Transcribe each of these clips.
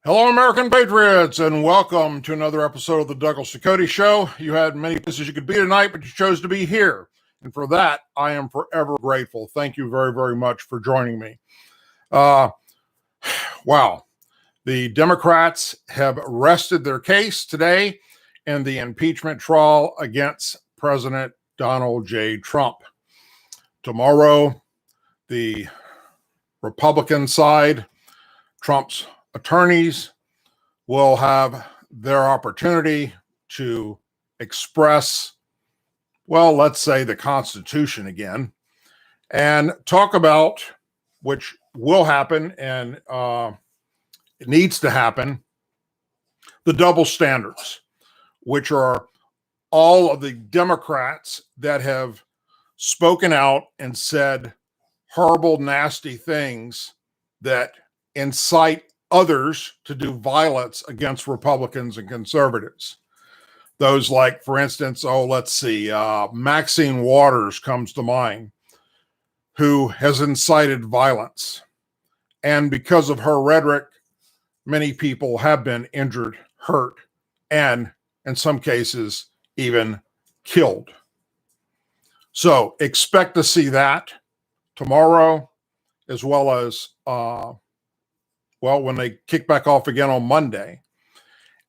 Hello, American patriots, and welcome to another episode of the Ducote Show. You had many places you could be tonight, but you chose to be here. And for that, I am forever grateful. Thank you very, very much for joining me. Wow. The Democrats have rested their case today in the impeachment trial against President Donald J. Trump. Tomorrow, the Republican side, Trump's attorneys, will have their opportunity to express, well, let's say the Constitution again, and talk about, which will happen and it needs to happen, the double standards, which are all of the Democrats that have spoken out and said horrible, nasty things that incite others to do violence against Republicans and conservatives. Those like, for instance, Maxine Waters comes to mind, who has incited violence. And because of her rhetoric, many people have been injured, hurt, and in some cases, even killed. So expect to see that tomorrow, as well as when they kick back off again on Monday.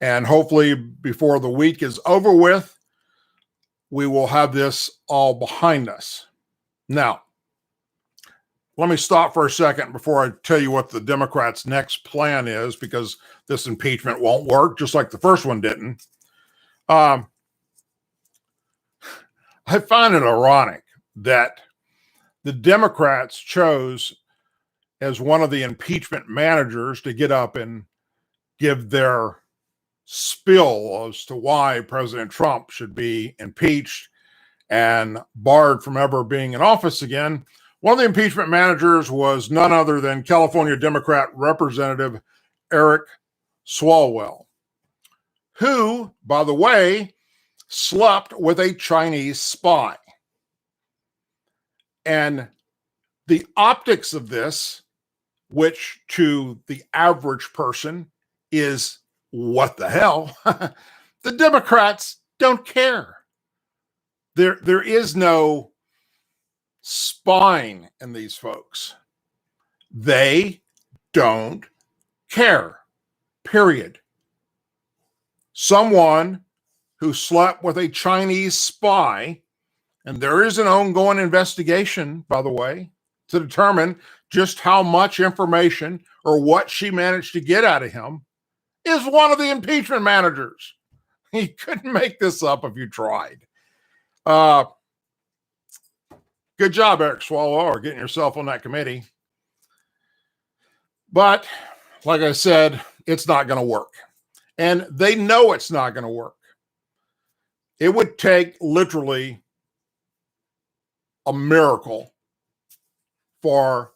And hopefully before the week is over with, we will have this all behind us. Now, let me stop for a second before I tell you what the Democrats' next plan is, because this impeachment won't work, just like the first one didn't. I find it ironic that the Democrats chose as one of the impeachment managers to get up and give their spill as to why President Trump should be impeached and barred from ever being in office again. One of the impeachment managers was none other than California Democrat Representative Eric Swalwell, who, by the way, slept with a Chinese spy. And the optics of this, which to the average person is what the hell, the Democrats don't care. There is no spine in these folks. They don't care, period. Someone who slept with a Chinese spy, and there is an ongoing investigation, by the way, to determine just how much information or what she managed to get out of him, is one of the impeachment managers. You couldn't make this up if you tried. Good job, Eric Swalwell, getting yourself on that committee. But like I said, it's not going to work. And they know it's not going to work. It would take literally a miracle for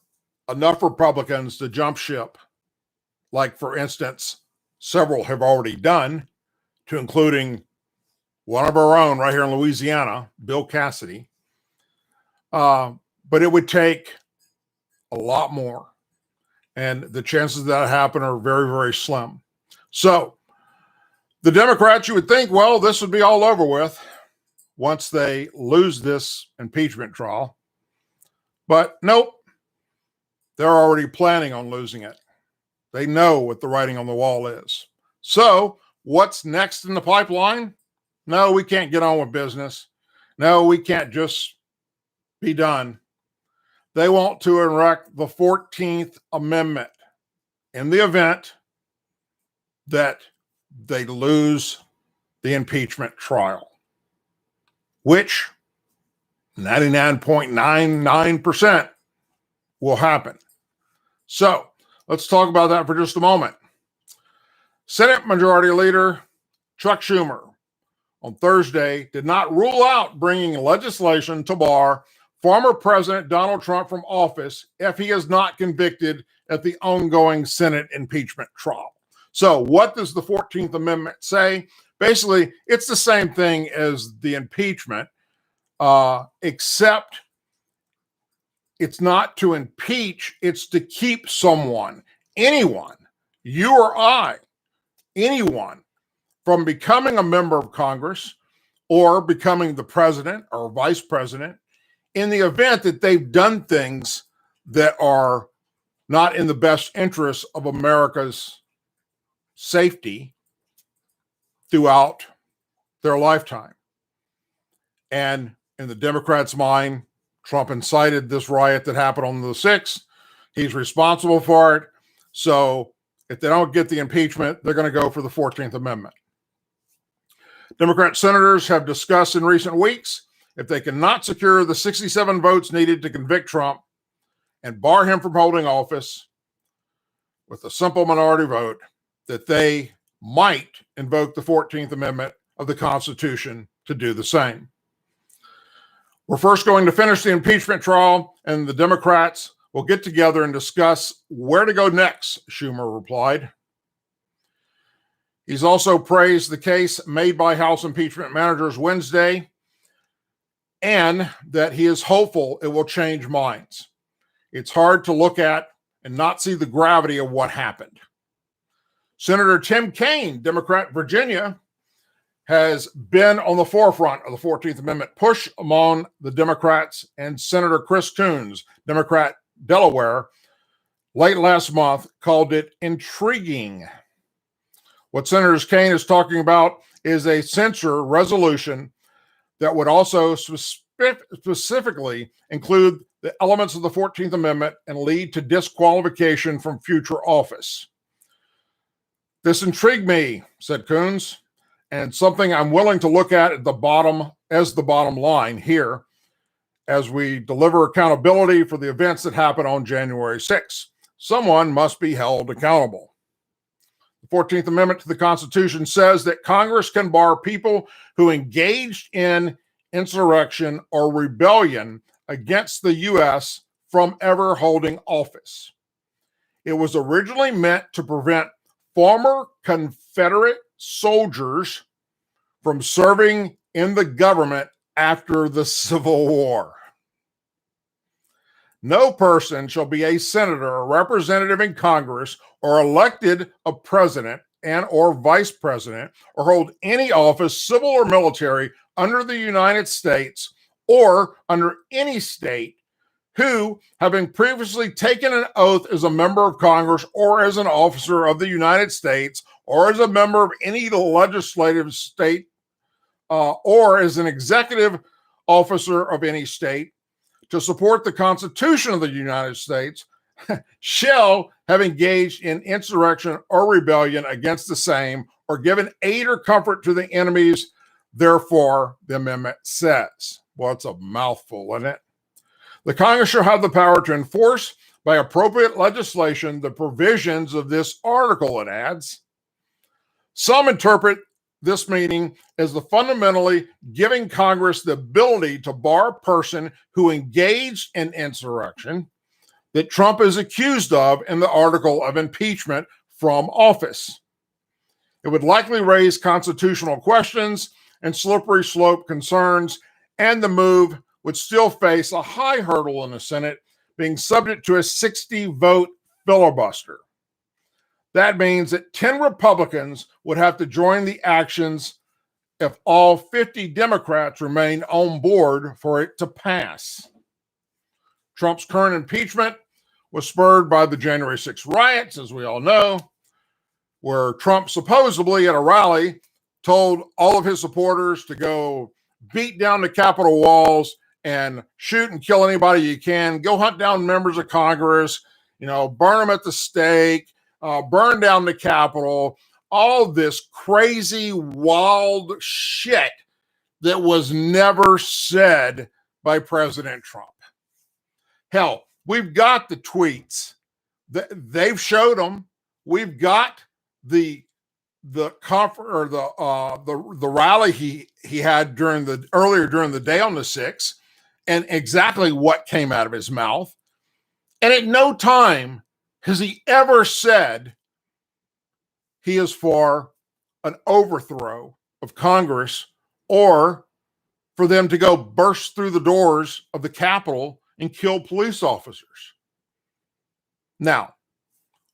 enough Republicans to jump ship, like, for instance, several have already done, to including one of our own right here in Louisiana, Bill Cassidy. But it would take a lot more. And the chances of that happen are very, very slim. So the Democrats, you would think, well, this would be all over with once they lose this impeachment trial. But nope, they're already planning on losing it. They know what the writing on the wall is. So what's next in the pipeline? No, we can't get on with business. No, we can't just be done. They want to erect the 14th Amendment in the event that they lose the impeachment trial, which 99.99% will happen. So let's talk about that for just a moment. Senate Majority Leader Chuck Schumer on Thursday did not rule out bringing legislation to bar former President Donald Trump from office if he is not convicted at the ongoing Senate impeachment trial. So what does the 14th Amendment say? Basically, it's the same thing as the impeachment, except it's not to impeach, it's to keep someone, anyone, you or I, anyone, from becoming a member of Congress or becoming the president or vice president in the event that they've done things that are not in the best interest of America's safety throughout their lifetime. And in the Democrats' mind, Trump incited this riot that happened on the 6th. He's responsible for it. So if they don't get the impeachment, they're going to go for the 14th Amendment. Democrat senators have discussed in recent weeks if they cannot secure the 67 votes needed to convict Trump and bar him from holding office with a simple minority vote, that they might invoke the 14th Amendment of the Constitution to do the same. We're first going to finish the impeachment trial, and the Democrats will get together and discuss where to go next, Schumer replied. He's also praised the case made by House impeachment managers Wednesday, and that he is hopeful it will change minds. It's hard to look at and not see the gravity of what happened. Senator Tim Kaine, Democrat Virginia, has been on the forefront of the 14th Amendment push among the Democrats, and Senator Chris Coons, Democrat Delaware, late last month called it intriguing. What Senator Kaine is talking about is a censure resolution that would also specifically include the elements of the 14th Amendment and lead to disqualification from future office. This intrigued me, said Coons, and something I'm willing to look at the bottom line here as we deliver accountability for the events that happened on January 6th. Someone must be held accountable. The 14th Amendment to the Constitution says that Congress can bar people who engaged in insurrection or rebellion against the U.S. from ever holding office. It was originally meant to prevent former Confederate soldiers from serving in the government after the Civil War. No person shall be a senator or representative in Congress or elected a president and or vice president or hold any office, civil or military, under the United States or under any state who, having previously taken an oath as a member of Congress or as an officer of the United States or as a member of any legislative state or as an executive officer of any state, to support the Constitution of the United States, shall have engaged in insurrection or rebellion against the same, or given aid or comfort to the enemies. Therefore, the amendment says. Well, it's a mouthful, isn't it? The Congress shall have the power to enforce by appropriate legislation the provisions of this article, it adds. Some interpret this meaning as the fundamentally giving Congress the ability to bar a person who engaged in insurrection that Trump is accused of in the article of impeachment from office. It would likely raise constitutional questions and slippery slope concerns, and the move would still face a high hurdle in the Senate, being subject to a 60-vote filibuster. That means that 10 Republicans would have to join the actions if all 50 Democrats remain on board for it to pass. Trump's current impeachment was spurred by the January 6th riots, as we all know, where Trump supposedly at a rally told all of his supporters to go beat down the Capitol walls and shoot and kill anybody you can, go hunt down members of Congress, burn them at the stake, burn down the Capitol, all this crazy, wild shit that was never said by President Trump. Hell, we've got the tweets. They've showed them. We've got the rally he had earlier during the day on the 6th, and exactly what came out of his mouth. And at no time has he ever said he is for an overthrow of Congress or for them to go burst through the doors of the Capitol and kill police officers. Now,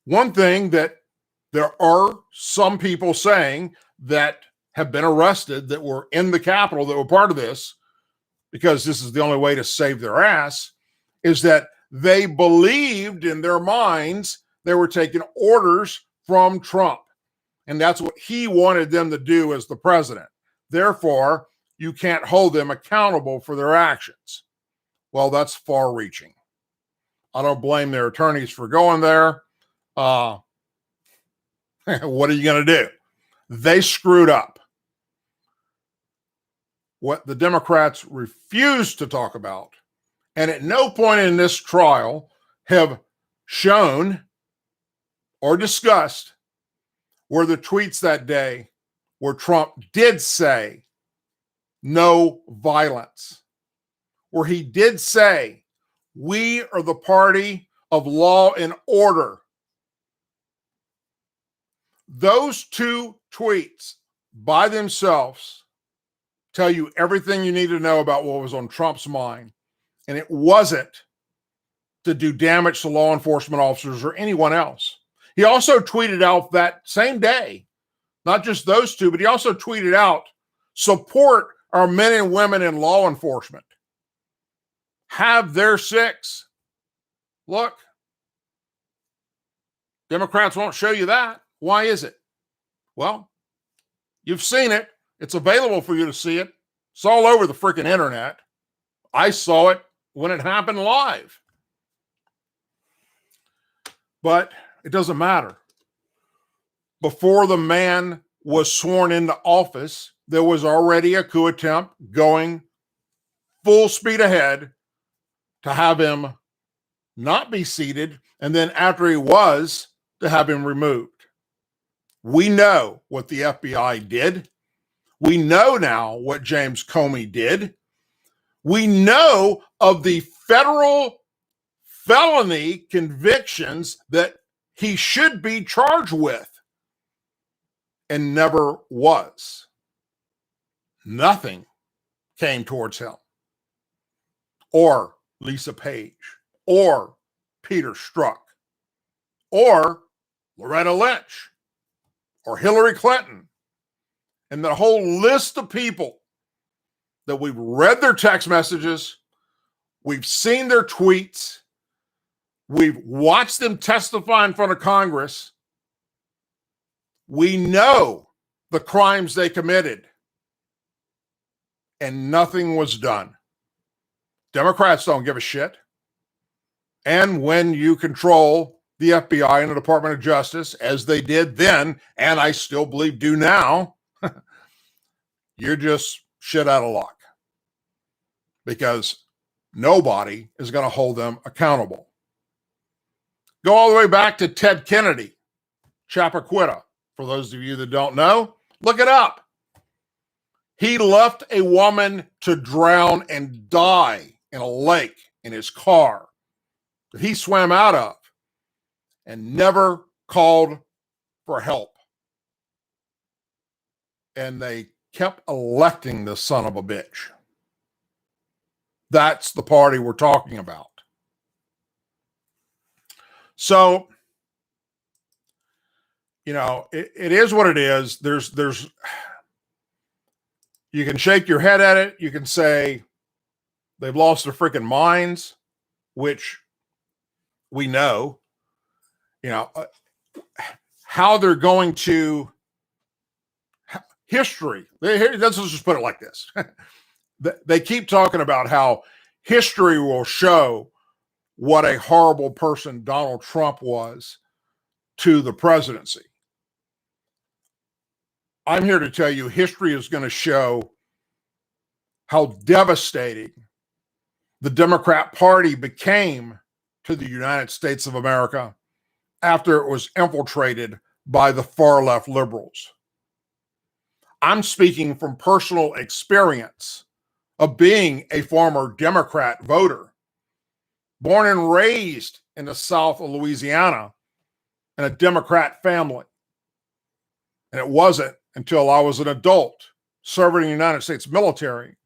one thing that There are some people saying that have been arrested that were in the Capitol that were part of this, because this is the only way to save their ass, is that they believed in their minds they were taking orders from Trump. And that's what he wanted them to do as the president. Therefore, you can't hold them accountable for their actions. Well, that's far reaching. I don't blame their attorneys for going there. What are you going to do? They screwed up. What the Democrats refuse to talk about, and at no point in this trial have shown or discussed, were the tweets that day where Trump did say no violence, where he did say, we are the party of law and order. Those two tweets by themselves tell you everything you need to know about what was on Trump's mind. And it wasn't to do damage to law enforcement officers or anyone else. He also tweeted out that same day, not just those two, but he also tweeted out, support our men and women in law enforcement. Have their six. Look, Democrats won't show you that. Why is it? Well, you've seen it. It's available for you to see it. It's all over the freaking internet. I saw it when it happened live. But it doesn't matter. Before the man was sworn into office, there was already a coup attempt going full speed ahead to have him not be seated, and then after he was, to have him removed. We know what the FBI did. We know now what James Comey did. We know of the federal felony convictions that he should be charged with and never was. Nothing came towards him, or Lisa Page, or Peter Strzok, or Loretta Lynch, or Hillary Clinton, and the whole list of people that we've read their text messages, we've seen their tweets, we've watched them testify in front of Congress. We know the crimes they committed, and nothing was done. Democrats don't give a shit. And when you control the FBI and the Department of Justice, as they did then, and I still believe do now, you're just shit out of luck, because nobody is going to hold them accountable. Go all the way back to Ted Kennedy, Chappaquidda. For those of you that don't know, look it up. He left a woman to drown and die in a lake in his car that he swam out of, and never called for help. And they kept electing this son of a bitch. That's the party we're talking about. So, you know, it is what it is. There's, you can shake your head at it. You can say they've lost their freaking minds, which we know, you know, how they're going to history. Let's just put it like this. They keep talking about how history will show what a horrible person Donald Trump was to the presidency. I'm here to tell you, history is going to show how devastating the Democrat Party became to the United States of America after it was infiltrated by the far left liberals. I'm speaking from personal experience of being a former Democrat voter, born and raised in the South of Louisiana in a Democrat family. And it wasn't until I was an adult serving in the United States military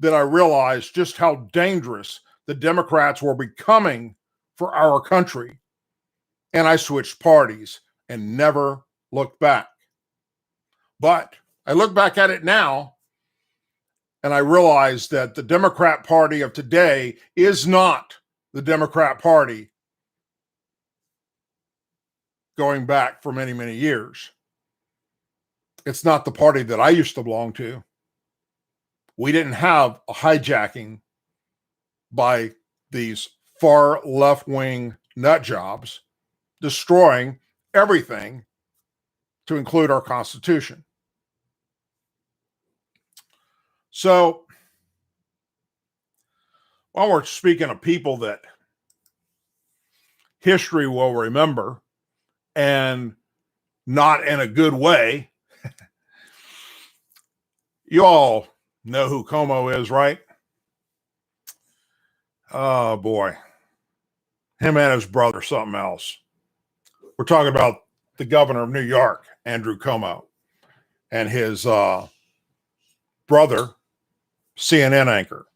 that I realized just how dangerous the Democrats were becoming for our country. And I switched parties and never looked back. But I look back at it now and I realize that the Democrat Party of today is not the Democrat Party going back for many, many years. It's not the party that I used to belong to. We didn't have a hijacking by these far left-wing nut jobs destroying everything to include our Constitution. So, while we're speaking of people that history will remember, and not in a good way, you all know who Cuomo is, right? Oh boy. Him and his brother, something else. We're talking about the governor of New York, Andrew Cuomo, and his brother, CNN anchor.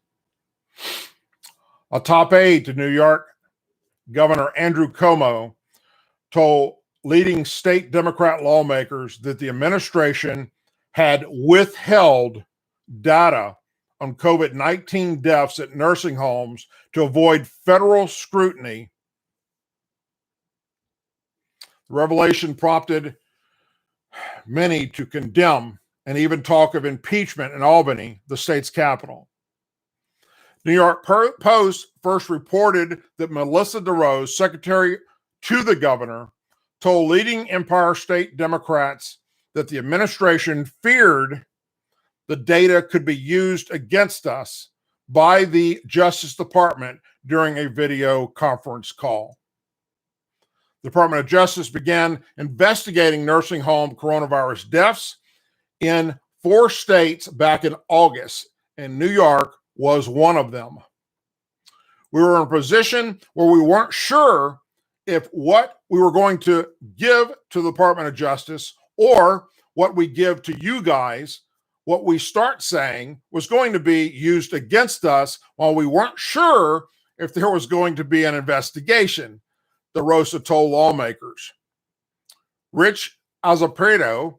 A top aide to New York Governor Andrew Cuomo told leading state Democrat lawmakers that the administration had withheld data on COVID-19 deaths at nursing homes to avoid federal scrutiny. The revelation prompted many to condemn and even talk of impeachment in Albany, the state's capital. New York Post first reported that Melissa DeRose, secretary to the governor, told leading Empire State Democrats that the administration feared the data could be used against us by the Justice Department during a video conference call. The Department of Justice began investigating nursing home coronavirus deaths in 4 states back in August, and New York was one of them. We were in a position where we weren't sure if what we were going to give to the Department of Justice or what we give to you guys, what we start saying was going to be used against us, while we weren't sure if there was going to be an investigation, DeRosa told lawmakers. Rich Azzopardi,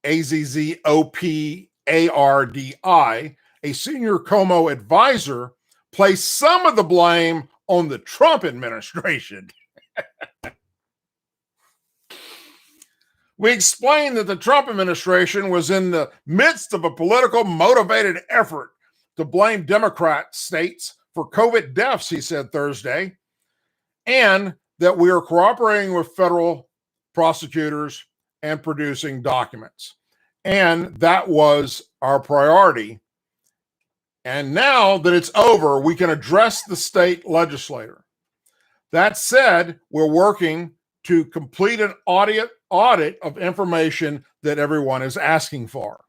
Azzopardi, a senior Cuomo advisor, placed some of the blame on the Trump administration. We explained that the Trump administration was in the midst of a political motivated effort to blame Democrat states for COVID deaths, he said Thursday, and that we are cooperating with federal prosecutors and producing documents. And that was our priority. And now that it's over, we can address the state legislator. That said, we're working to complete an audit of information that everyone is asking for.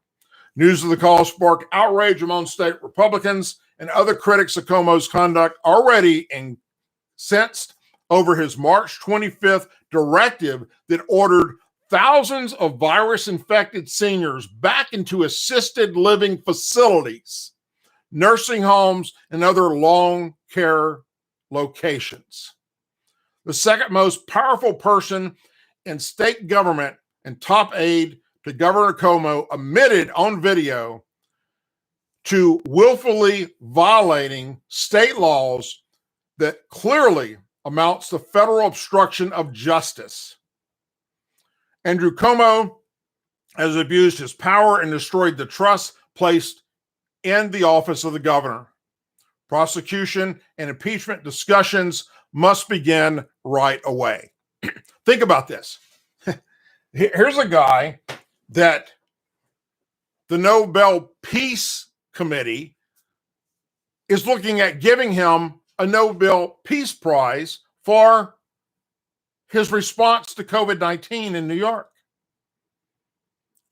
News of the call sparked outrage among state Republicans and other critics of Cuomo's conduct, already incensed over his March 25th directive that ordered thousands of virus-infected seniors back into assisted living facilities, nursing homes, and other long care locations. The second most powerful person in state government and top aide to Governor Cuomo admitted on video to willfully violating state laws that clearly amounts to federal obstruction of justice. Andrew Cuomo has abused his power and destroyed the trust placed in the office of the governor. Prosecution and impeachment discussions must begin right away. Think about this. Here's a guy that the Nobel Peace Committee is looking at giving him a Nobel Peace Prize for his response to COVID-19 in New York,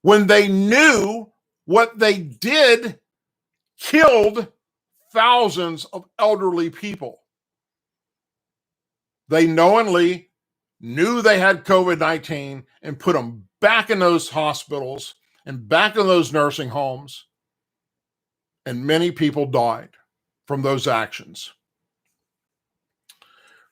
when they knew what they did killed thousands of elderly people. They knowingly knew they had COVID-19 and put them back in those hospitals and back in those nursing homes, and many people died from those actions.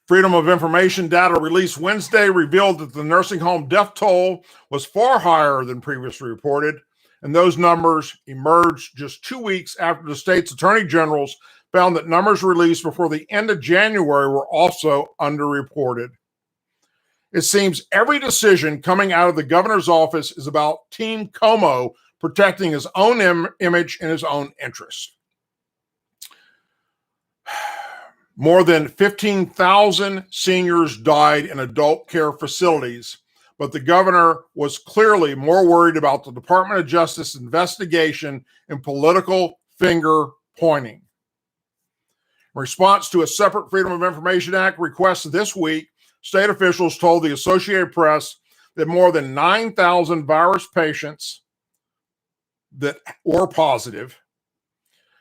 Freedom of Information data released Wednesday revealed that the nursing home death toll was far higher than previously reported, and those numbers emerged just 2 weeks after the state's attorney generals found that numbers released before the end of January were also underreported. It seems every decision coming out of the governor's office is about Team Como protecting his own image and his own interest. More than 15,000 seniors died in adult care facilities, but the governor was clearly more worried about the Department of Justice investigation and political finger pointing. In response to a separate Freedom of Information Act request this week, state officials told the Associated Press that more than 9,000 virus patients that were positive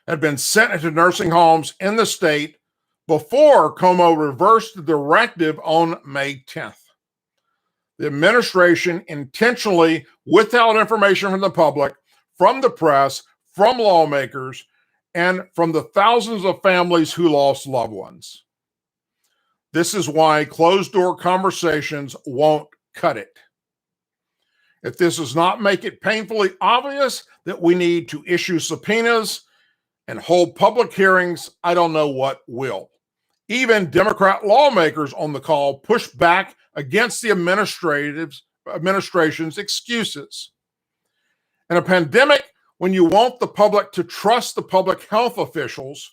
had been sent into nursing homes in the state before Como reversed the directive on May 10th. The administration intentionally withheld information from the public, from the press, from lawmakers, and from the thousands of families who lost loved ones. This is why closed-door conversations won't cut it. If this does not make it painfully obvious that we need to issue subpoenas and hold public hearings, I don't know what will. Even Democrat lawmakers on the call pushed back against the administration's excuses. In a pandemic, when you want the public to trust the public health officials,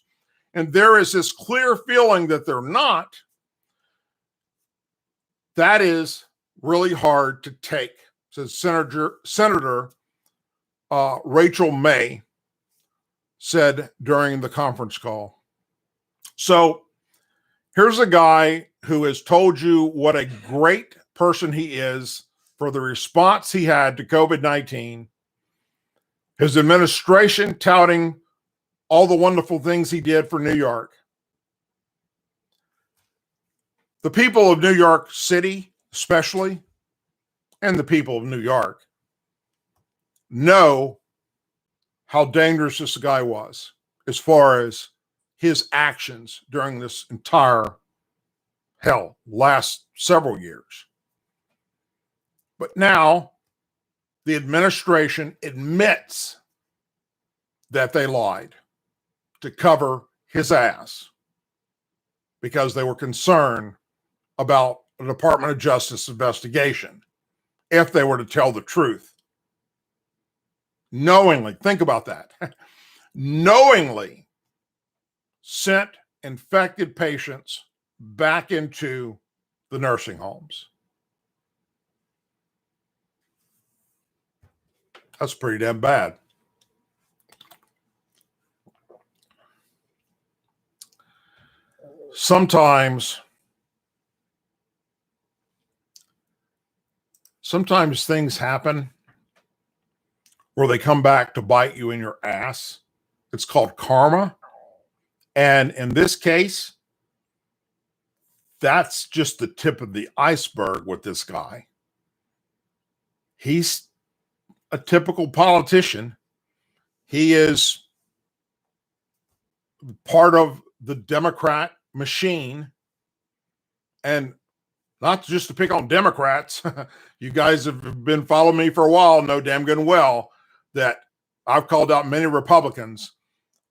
and there is this clear feeling that they're not, that is really hard to take, says Senator Rachel May said during the conference call. So here's a guy who has told you what a great person he is for the response he had to COVID-19, his administration touting all the wonderful things he did for New York. The people of New York City, especially, and the people of New York, know how dangerous this guy was as far as his actions during this entire last several years. But now the administration admits that they lied to cover his ass because they were concerned about the Department of Justice investigation if they were to tell the truth. Knowingly, think about that, knowingly sent infected patients back into the nursing homes. That's pretty damn bad. Sometimes things happen where they come back to bite you in your ass. It's called karma. And in this case, that's just the tip of the iceberg with this guy. He's a typical politician. He is part of the Democrat machine. And not just to pick on Democrats, you guys have been following me for a while, know damn good and well that I've called out many Republicans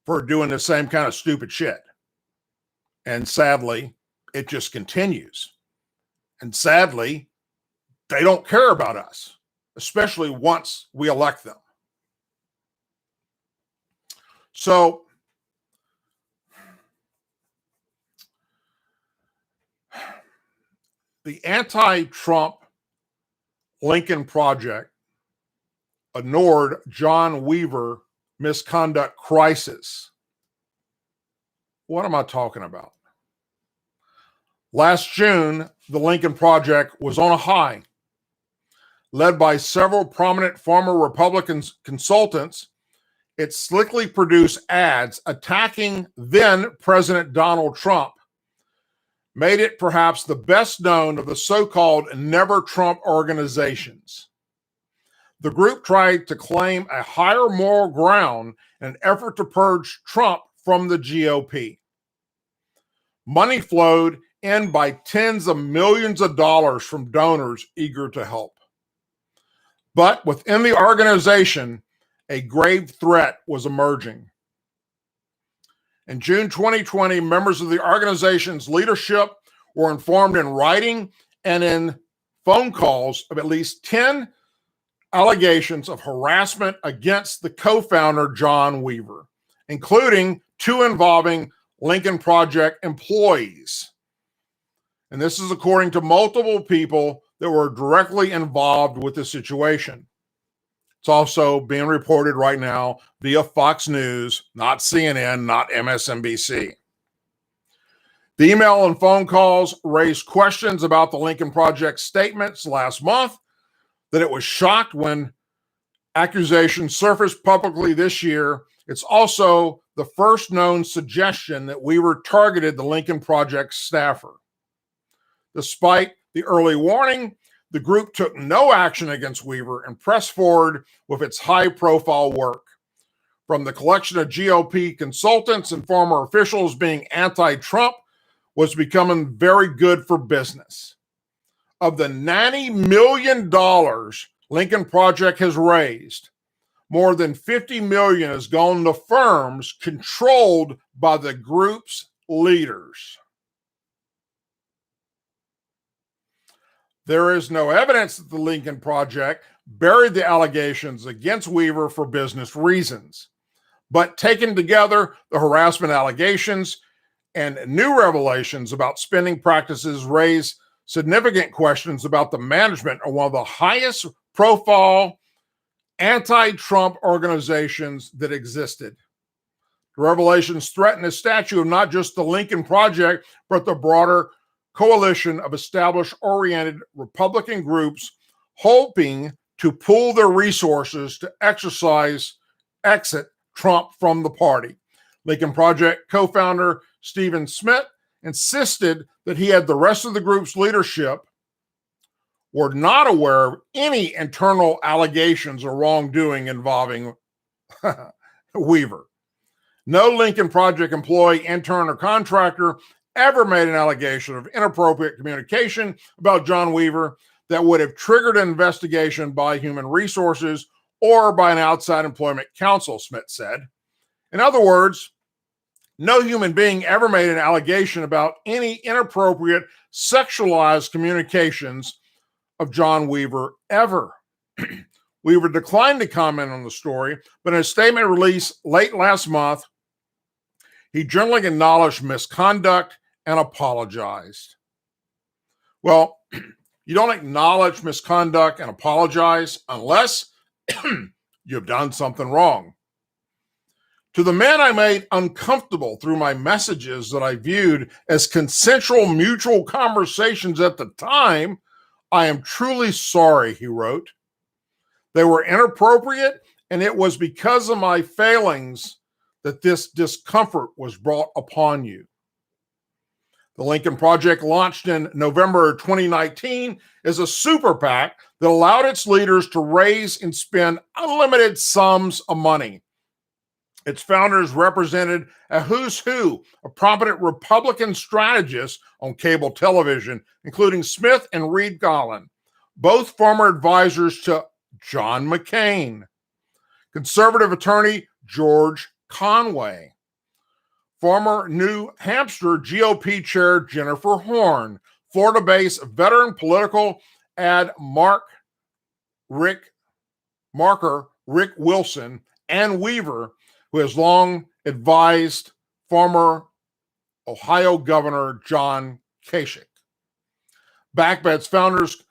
for doing the same kind of stupid shit. And sadly, it just continues. And sadly, they don't care about us, especially once we elect them. So the anti-Trump Lincoln Project ignored John Weaver misconduct crisis. What am I talking about? Last June, the Lincoln Project was on a high. Led by several prominent former Republican consultants, it slickly produced ads attacking then President Donald Trump, made it perhaps the best known of the so-called Never Trump organizations. The group tried to claim a higher moral ground in an effort to purge Trump from the GOP. Money flowed in by tens of millions of dollars from donors eager to help. But within the organization, a grave threat was emerging. In June 2020, members of the organization's leadership were informed in writing and in phone calls of at least 10 allegations of harassment against the co-founder, John Weaver, including 2 involving Lincoln Project employees. And this is according to multiple people that were directly involved with the situation. It's also being reported right now via Fox News, not CNN, not MSNBC. The email and phone calls raised questions about the Lincoln Project statements last month, that it was shocked when accusations surfaced publicly this year. It's also the first known suggestion that Weaver targeted the Lincoln Project staffer. Despite the early warning, the group took no action against Weaver and pressed forward with its high-profile work. From the collection of GOP consultants and former officials being anti-Trump was becoming very good for business. Of the $90 million Lincoln Project has raised, more than $50 million has gone to firms controlled by the group's leaders. There is no evidence that the Lincoln Project buried the allegations against Weaver for business reasons. But taken together, the harassment allegations and new revelations about spending practices raise significant questions about the management of one of the highest profile anti-Trump organizations that existed. The revelations threaten the statue of not just the Lincoln Project, but the broader coalition of established-oriented Republican groups hoping to pool their resources to exit Trump from the party. Lincoln Project co-founder Stephen Smith insisted that he had the rest of the group's leadership were not aware of any internal allegations or wrongdoing involving Weaver. No Lincoln Project employee, intern, or contractor ever made an allegation of inappropriate communication about John Weaver that would have triggered an investigation by Human Resources or by an outside employment counsel, Smith said. In other words, no human being ever made an allegation about any inappropriate sexualized communications of John Weaver ever. Weaver declined to comment on the story, but in a statement released late last month, he generally acknowledged misconduct and apologized. Well, you don't acknowledge misconduct and apologize unless you've done something wrong. To the men I made uncomfortable through my messages that I viewed as consensual mutual conversations at the time, I am truly sorry, he wrote. They were inappropriate, and it was because of my failings that this discomfort was brought upon you. The Lincoln Project launched in November 2019 as a super PAC that allowed its leaders to raise and spend unlimited sums of money. Its founders represented a who's who of prominent Republican strategists on cable television, including Smith and Reed Collin, both former advisors to John McCain, conservative attorney George Conway, former New Hampshire GOP chair Jennifer Horn, Florida-based veteran political ad marker Rick Wilson, and Weaver, who has long advised former Ohio Governor John Kasich. Backed by its founders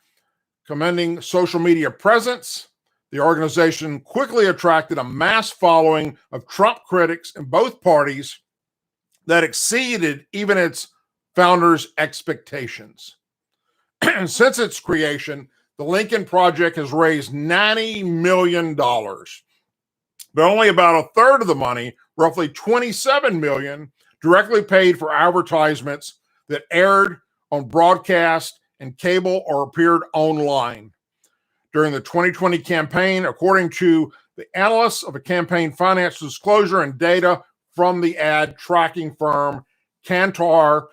commending social media presence, the organization quickly attracted a mass following of Trump critics in both parties that exceeded even its founders' expectations. Since its creation, the Lincoln Project has raised $90 million, but only about a third of the money, roughly $27 million, directly paid for advertisements that aired on broadcast and cable or appeared online. During the 2020 campaign, according to the analysts of a campaign finance disclosure and data from the ad tracking firm Kantar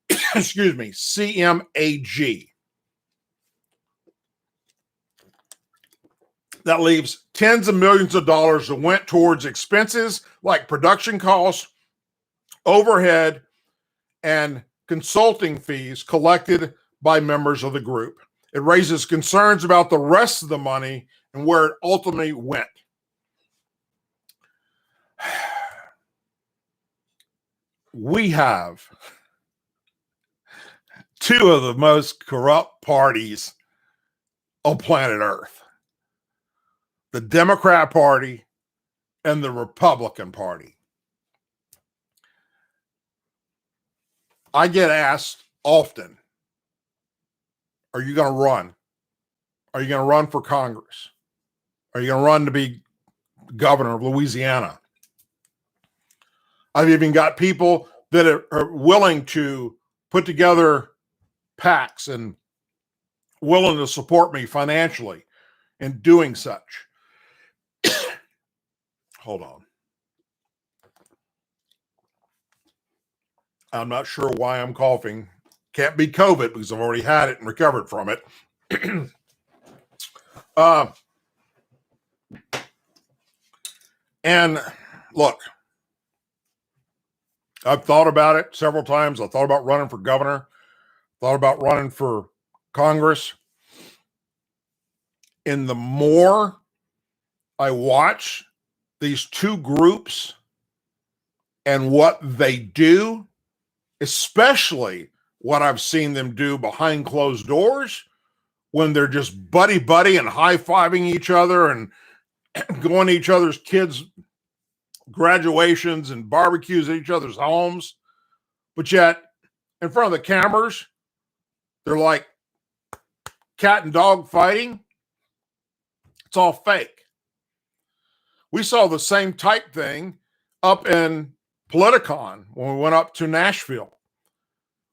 excuse me, CMAG. That leaves tens of millions of dollars that went towards expenses like production costs, overhead, and consulting fees collected by members of the group. It raises concerns about the rest of the money and where it ultimately went. We have two of the most corrupt parties on planet Earth: the Democrat Party and the Republican Party. I get asked often, are you going to run? Are you going to run for Congress? Are you going to run to be governor of Louisiana? I've even got people that are willing to put together PACs and willing to support me financially in doing such. Hold on. I'm not sure why I'm coughing. Can't be COVID because I've already had it and recovered from it. And look, I've thought about it several times. I thought about running for governor, thought about running for Congress. And the more I watch these two groups and what they do, especially what I've seen them do behind closed doors when they're just buddy and high-fiving each other and going to each other's kids' graduations and barbecues at each other's homes. But yet, in front of the cameras, they're like cat and dog fighting. It's all fake. We saw the same type thing up in Politicon when we went up to Nashville,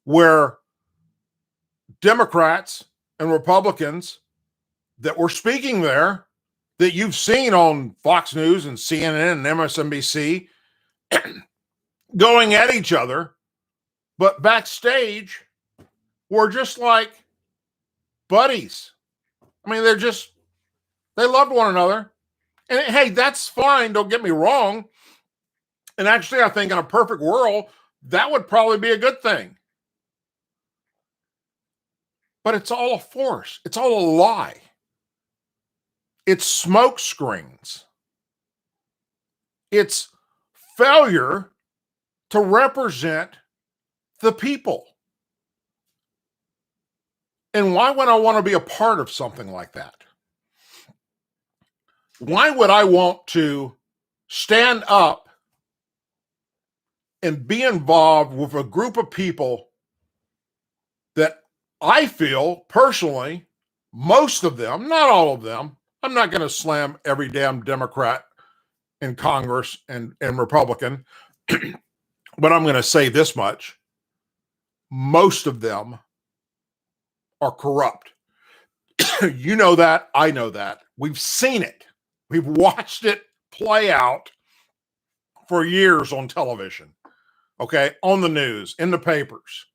where Democrats and Republicans that were speaking there, that you've seen on Fox News and CNN and MSNBC, going at each other, but backstage were just like buddies. I mean, they loved one another. And hey, that's fine, don't get me wrong. And actually, I think in a perfect world, that would probably be a good thing. But it's all a force. It's all a lie. It's smoke screens. It's failure to represent the people. And why would I want to be a part of something like that? Why would I want to stand up and be involved with a group of people that I feel personally, most of them, not all of them, I'm not going to slam every damn Democrat in Congress and Republican, but I'm going to say this much. Most of them are corrupt. You know that. I know that. We've seen it. We've watched it play out for years on television, okay, on the news, in the papers.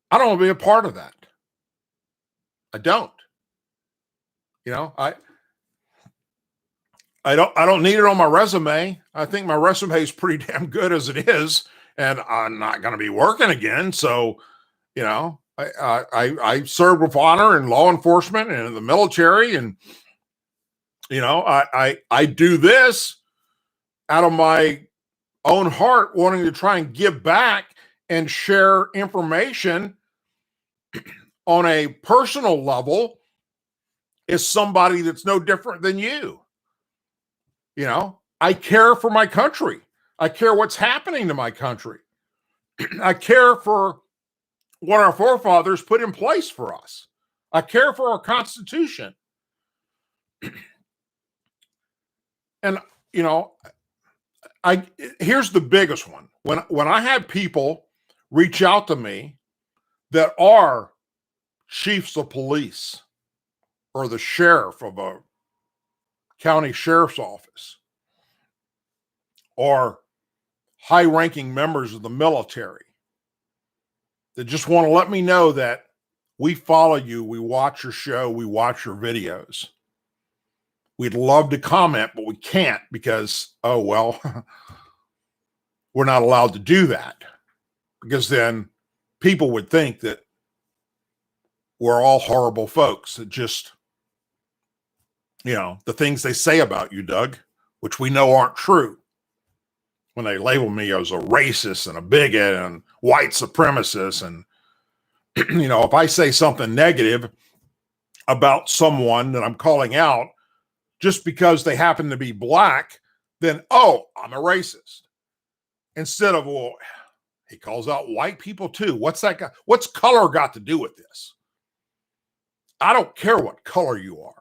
I don't want to be a part of that. I don't. You know, I don't need it on my resume. I think my resume is pretty damn good as it is, and I'm not going to be working again. So, you know, I served with honor in law enforcement and in the military, and you know, I do this out of my own heart, wanting to try and give back and share information on a personal level as somebody that's no different than you. You know, I care for my country. I care what's happening to my country. I care for what our forefathers put in place for us. I care for our Constitution. And, you know, here's the biggest one. When I have people reach out to me that are chiefs of police or the sheriff of a county sheriff's office or high-ranking members of the military, that just want to let me know that we follow you, we watch your show, we watch your videos. We'd love to comment, but we can't because, oh, well, we're not allowed to do that, because then people would think that we're all horrible folks that just, the things they say about you, Doug, which we know aren't true, when they label me as a racist and a bigot and white supremacist. And, if I say something negative about someone that I'm calling out just because they happen to be black, then, oh, I'm a racist. Instead of, well, he calls out white people too. What's color got to do with this? I don't care what color you are.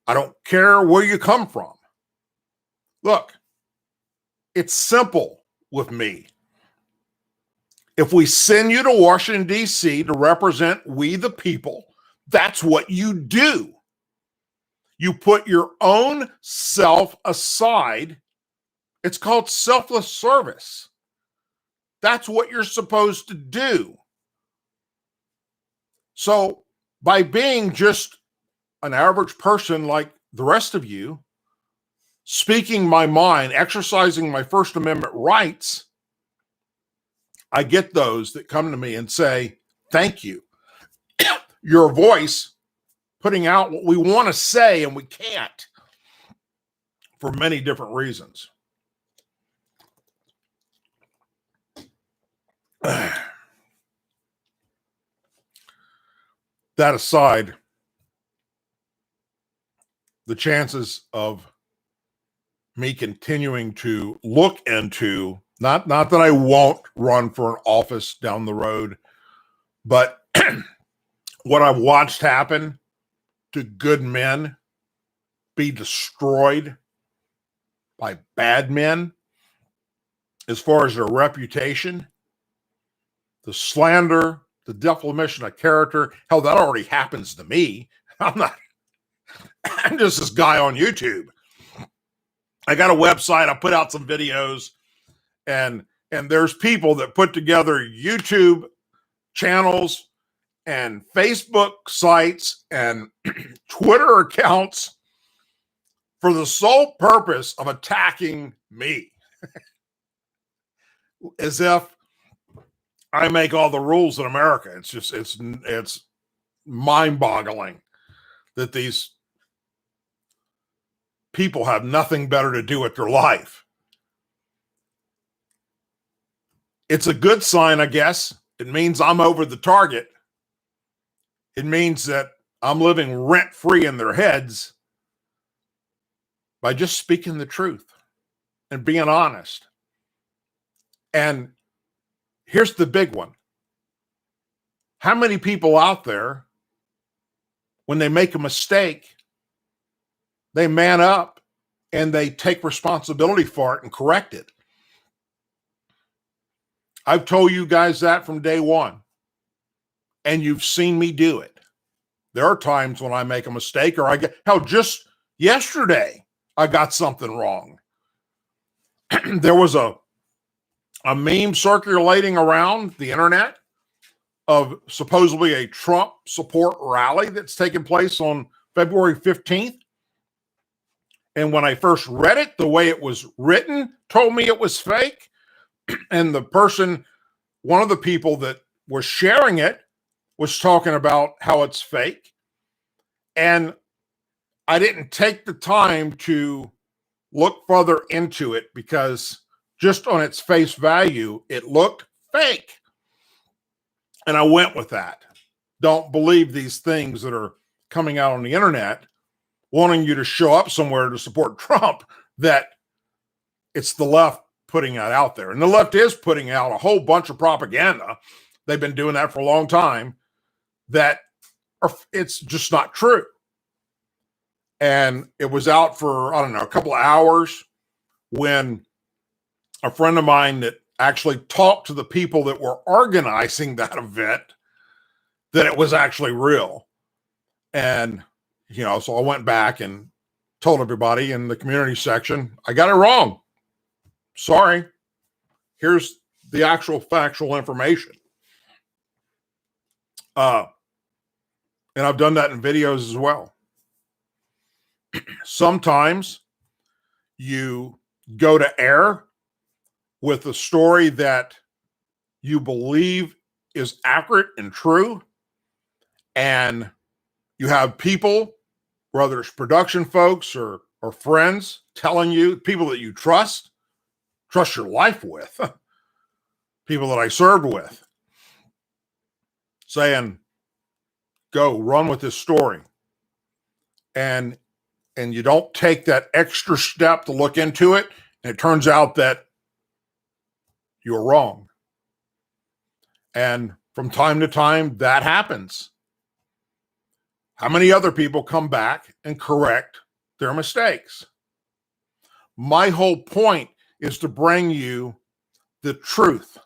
I don't care where you come from. Look, it's simple with me. If we send you to Washington, D.C. to represent we the people, that's what you do. You put your own self aside. It's called selfless service. That's what you're supposed to do. So by being just an average person like the rest of you, speaking my mind, exercising my First Amendment rights, I get those that come to me and say, thank you. Your voice putting out what we want to say and we can't for many different reasons. That aside, the chances of me continuing to look into, not that I won't run for an office down the road, but what I've watched happen to good men be destroyed by bad men, as far as their reputation, the slander, the defamation of character, hell, that already happens to me. I'm just this guy on YouTube. I got a website. I put out some videos, and there's people that put together YouTube channels and Facebook sites and Twitter accounts for the sole purpose of attacking me. As if I make all the rules in America. It's mind-boggling that these people have nothing better to do with their life. It's a good sign, I guess. It means I'm over the target. It means that I'm living rent-free in their heads by just speaking the truth and being honest. And here's the big one. How many people out there, when they make a mistake, they man up and they take responsibility for it and correct it? I've told you guys that from day one, and you've seen me do it. There are times when I make a mistake, or just yesterday, I got something wrong. There was a meme circulating around the internet of supposedly a Trump support rally that's taking place on February 15th. And when I first read it, the way it was written told me it was fake. And the person, one of the people that was sharing it, was talking about how it's fake. And I didn't take the time to look further into it because just on its face value, it looked fake. And I went with that. Don't believe these things that are coming out on the internet wanting you to show up somewhere to support Trump, that it's the left putting that out there. And the left is putting out a whole bunch of propaganda. They've been doing that for a long time, that it's just not true. And it was out for, I don't know, a couple of hours when a friend of mine that actually talked to the people that were organizing that event, that it was actually real. And, so I went back and told everybody in the community section, I got it wrong. Sorry. Here's the actual factual information. And I've done that in videos as well. Sometimes you go to air with a story that you believe is accurate and true, and you have people, whether it's production folks or friends, telling you, people that you trust your life with, people that I served with, saying, go run with this story. And you don't take that extra step to look into it, and it turns out that you're wrong. And from time to time, that happens. How many other people come back and correct their mistakes? My whole point is to bring you the truth,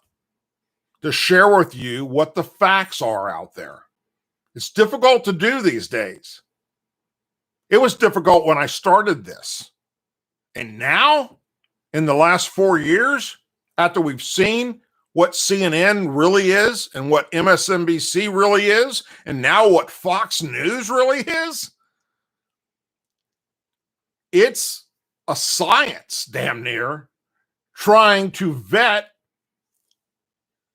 to share with you what the facts are out there. It's difficult to do these days. It was difficult when I started this. And now, in the last 4 years, after we've seen what CNN really is and what MSNBC really is, and now what Fox News really is, it's a science, damn near, trying to vet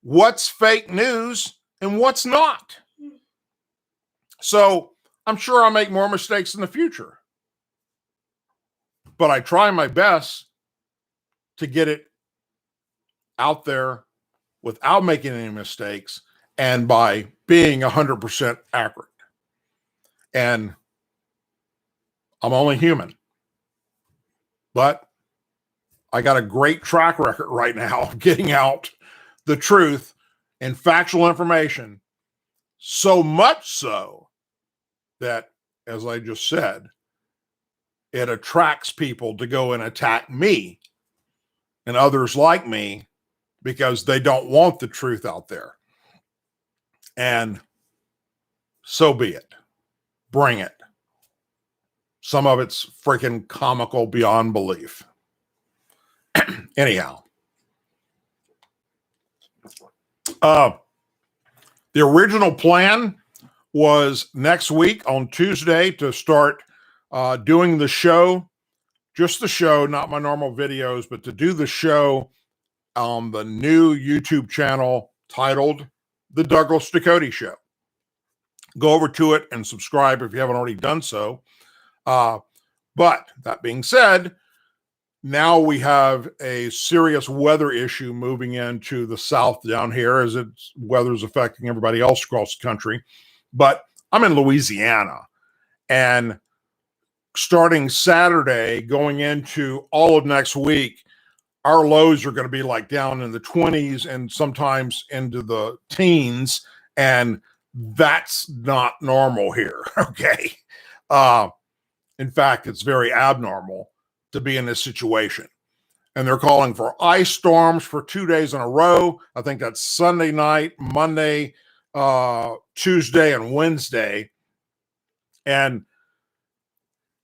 what's fake news and what's not. So I'm sure I'll make more mistakes in the future, but I try my best to get it out there without making any mistakes and by being 100% accurate. And I'm only human, but I got a great track record right now of getting out the truth and factual information, so much so that, as I just said, it attracts people to go and attack me and others like me because they don't want the truth out there. And so be it. Bring it. Some of it's freaking comical beyond belief. Anyhow, the original plan was next week on Tuesday to start doing the show, just the show, not my normal videos, but to do the show on the new YouTube channel titled The Douglas Ducote Show. Go over to it and subscribe if you haven't already done so. But that being said, now we have a serious weather issue moving into the South down here, as it's weather's affecting everybody else across the country. But I'm in Louisiana, and starting Saturday, going into all of next week, our lows are going to be like down in the 20s and sometimes into the teens, and that's not normal here. Okay. In fact, it's very abnormal to be in this situation. And they're calling for ice storms for 2 days in a row. I think that's Sunday night, Monday, Tuesday, and Wednesday. And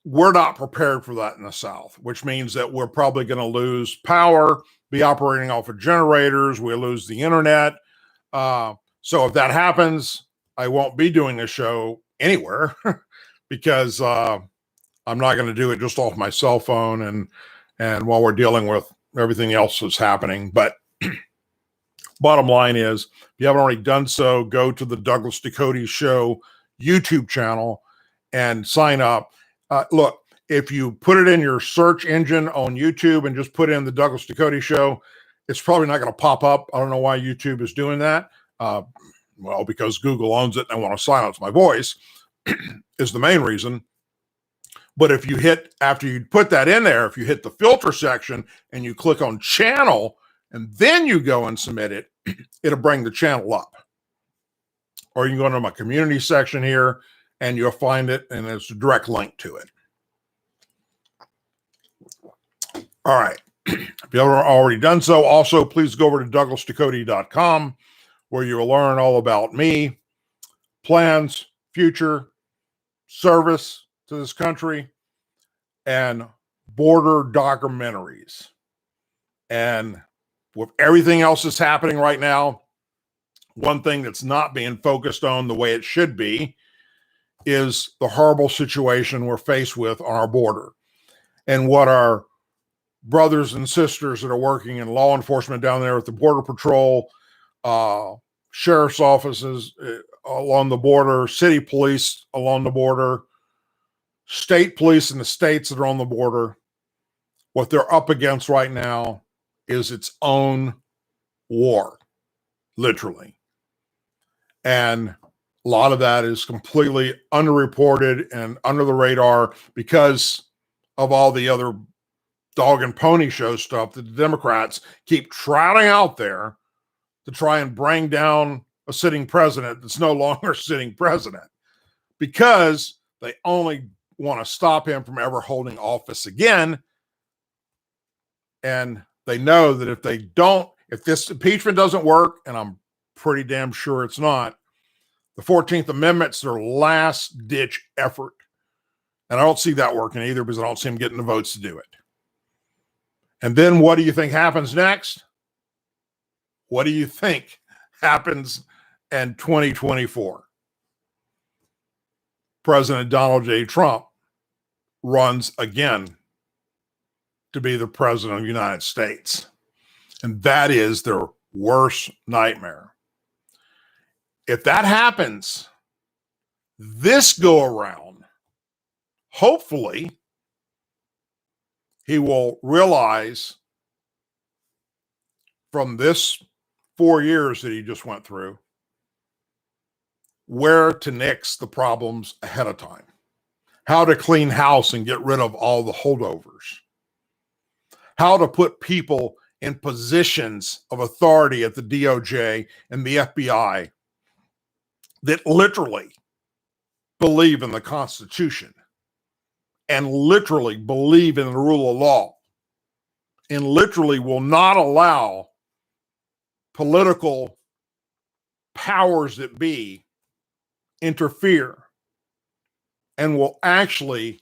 we're not prepared for that in the South, which means that we're probably going to lose power, be operating off of generators. We'll lose the internet. So if that happens, I won't be doing a show anywhere because I'm not going to do it just off my cell phone and while we're dealing with everything else that's happening. But bottom line is, if you haven't already done so, go to the Douglas Ducote Show YouTube channel and sign up. Look, if you put it in your search engine on YouTube and just put in the Douglas Ducote Show, it's probably not going to pop up. I don't know why YouTube is doing that. Well, because Google owns it and they want to silence my voice is the main reason. But if you hit, after you put that in there, if you hit the filter section and you click on channel and then you go and submit it, it'll bring the channel up. Or you can go into my community section here and you'll find it, and there's a direct link to it. All right. If you haven't already done so, also please go over to douglasducote.com where you'll learn all about me, plans, future, service to this country, and border documentaries. And with everything else that's happening right now, One thing that's not being focused on the way it should be is the horrible situation we're faced with on our border, and what our brothers and sisters that are working in law enforcement down there with the Border Patrol, sheriff's offices along the border, city police along the border, state police in the states that are on the border, what they're up against right now is its own war, literally. And a lot of that is completely underreported and under the radar because of all the other dog and pony show stuff that the Democrats keep trotting out there to try and bring down a sitting president that's no longer sitting president, because they only want to stop him from ever holding office again. And they know that if this impeachment doesn't work, and I'm pretty damn sure it's not, the 14th Amendment's their last ditch effort. And I don't see that working either, because I don't see them getting the votes to do it. And then what do you think happens next? What do you think happens in 2024? President Donald J. Trump runs again to be the president of the United States. And that is their worst nightmare. If that happens this go around, hopefully he will realize from this 4 years that he just went through where to nix the problems ahead of time, how to clean house and get rid of all the holdovers, how to put people in positions of authority at the DOJ and the FBI that literally believe in the Constitution and literally believe in the rule of law and literally will not allow political powers that be interfere, and will actually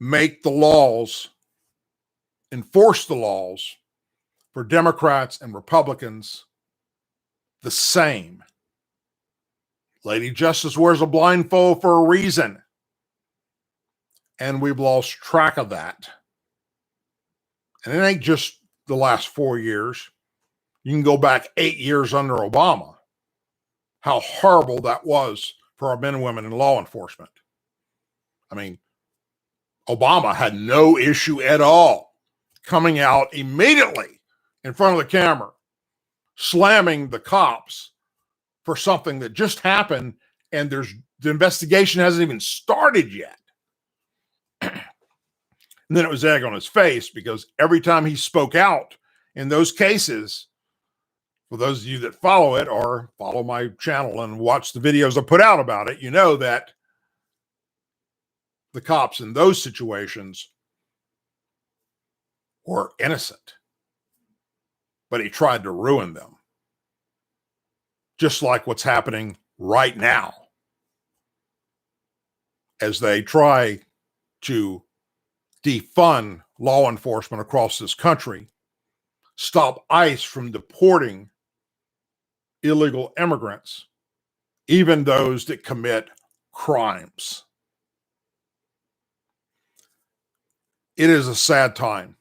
make the laws, enforce the laws for Democrats and Republicans the same. Lady Justice wears a blindfold for a reason, and we've lost track of that. And it ain't just the last 4 years. You can go back 8 years under Obama, how horrible that was for our men and women in law enforcement. I mean, Obama had no issue at all coming out immediately in front of the camera, slamming the cops for something that just happened, and the investigation hasn't even started yet. And then it was egg on his face, because every time he spoke out in those cases, for those of you that follow it or follow my channel and watch the videos I put out about it, you know that the cops in those situations were innocent, but he tried to ruin them. Just like what's happening right now, as they try to defund law enforcement across this country, stop ICE from deporting illegal immigrants, even those that commit crimes. It is a sad time.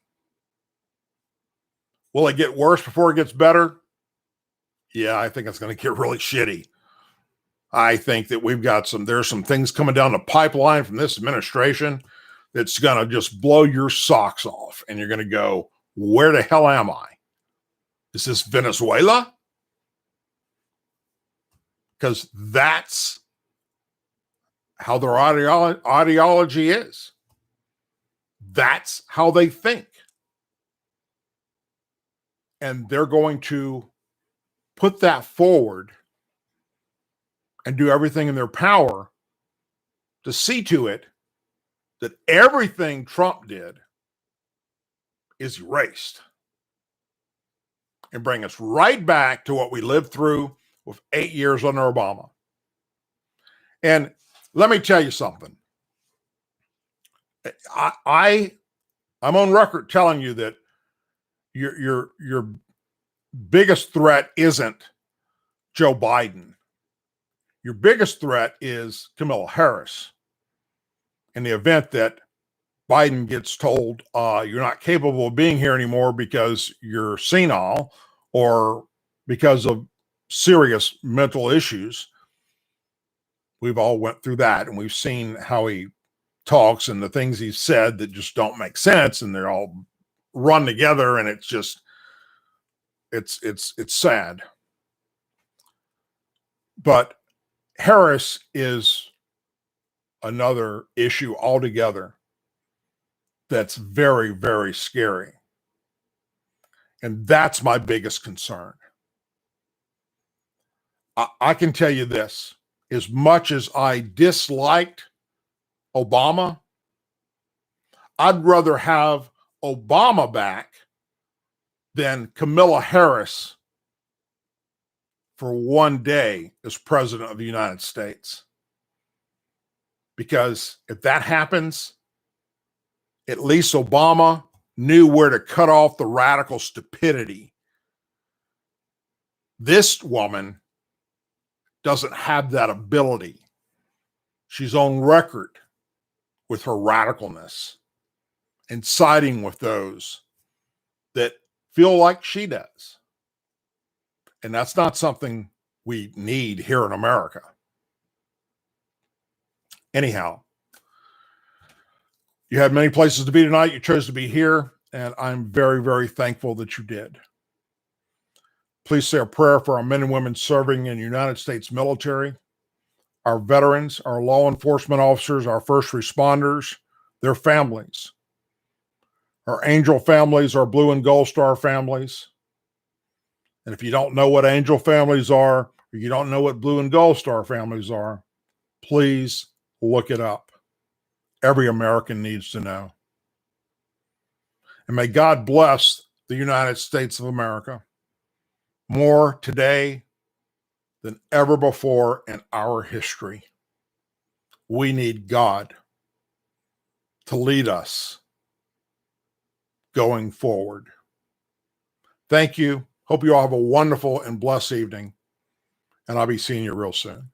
Will it get worse before it gets better? Yeah, I think it's going to get really shitty. I think that there's some things coming down the pipeline from this administration that's going to just blow your socks off. And you're going to go, where the hell am I? Is this Venezuela? Because that's how their ideology is. That's how they think. And they're going to put that forward and do everything in their power to see to it that everything Trump did is erased and bring us right back to what we lived through with 8 years under Obama. And let me tell you something. I'm on record telling you that your biggest threat isn't Joe Biden. Your biggest threat is Kamala Harris. In the event that Biden gets told you're not capable of being here anymore because you're senile or because of serious mental issues. We've all went through that, and we've seen how he talks and the things he's said that just don't make sense, and they're all run together, and it's just it's sad. But Harris is another issue altogether that's very, very scary. And that's my biggest concern. I can tell you this, as much as I disliked Obama, I'd rather have Obama back than Kamala Harris for one day as president of the United States. Because if that happens, at least Obama knew where to cut off the radical stupidity. This woman doesn't have that ability. She's on record with her radicalness and siding with those that feel like she does. And that's not something we need here in America. Anyhow, you had many places to be tonight. You chose to be here, and I'm very, very thankful that you did. Please say a prayer for our men and women serving in the United States military, our veterans, our law enforcement officers, our first responders, their families, our angel families, our blue and gold star families. And if you don't know what angel families are, or you don't know what blue and gold star families are, please look it up. Every American needs to know. And may God bless the United States of America more today than ever before in our history. We need God to lead us going forward. Thank you. Hope you all have a wonderful and blessed evening, and I'll be seeing you real soon.